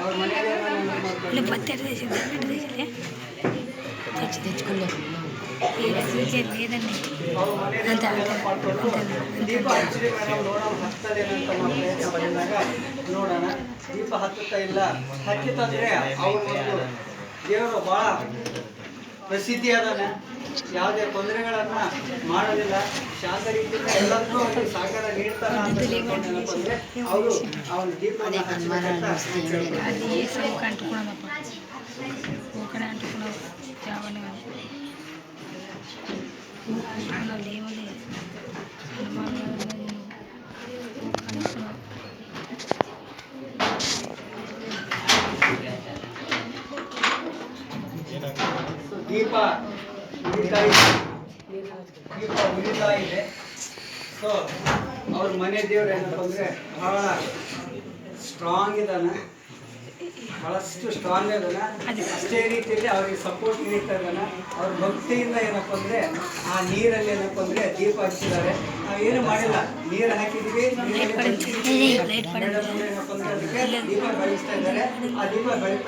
ಅವ್ರ ಮನೆಗೆ ದೀಪ ಹಚ್ಚಿರಿ ಮೇಡಮ್ ನೋಡೋಣ ಹತ್ತದೇನಂತ ಪ್ರಯತ್ನ ಪಡಿದಾಗ ನೋಡೋಣ ದೀಪ ಹತ್ತುತ್ತಾ ಇಲ್ಲ. ಹತ್ತಿತ್ತಂದ್ರೆ ಅವ್ರ ಒಂದು ದೇವರು ಬಹಳ ಪ್ರಸಿದ್ಧಿ ಅದಾನೆ, ಯಾವುದೇ ತೊಂದರೆಗಳನ್ನ ಮಾಡೋದಿಲ್ಲ, ಶಾಂತ ರೀತಿಯಿಂದ ಎಲ್ಲದನ್ನೂ ಅವ್ರಿಗೆ ಸಹಕಾರ ನೀಡ್ತಾರ ಅಂತ ತಿಳ್ಕೊಂಡ್ರೆ ಅವರು ಅವನ ದೀಪವನ್ನು ದೀಪ ಉರಿತಾ ಇದೆ. ಸೊ ಅವ್ರ ಮನೆ ದೇವ್ರು ಏನಪ್ಪ ಅಂದರೆ ಬಹಳ ಸ್ಟ್ರಾಂಗ್ ಇದ್ದಾನೆ, ಬಹಳಷ್ಟು ಸ್ಟ್ರಾಂಗ್ ಇದ್ದಾನೆ. ಅಷ್ಟೇ ರೀತಿಯಲ್ಲಿ ಅವ್ರಿಗೆ ಸಪೋರ್ಟ್ ನೀಡ್ತಾ ಇದ್ದಾನೆ. ಅವ್ರ ಭಕ್ತಿಯಿಂದ ಏನಪ್ಪ ಅಂದರೆ ಆ ನೀರಲ್ಲಿ ಏನಪ್ಪ ಅಂದರೆ ದೀಪ ಹಚ್ಚಿದ್ದಾರೆ. ನಾವೇನು ಮಾಡಿಲ್ಲ, ನೀರು ಹಾಕಿದ್ವಿ, ಏನಪ್ಪ ಅಂದರೆ ಅದಕ್ಕೆ ದೀಪ ಬೆಳೆಸ್ತಾ ಇದ್ದಾರೆ. ಆ ದೀಪ ಬೆಳೀತಾ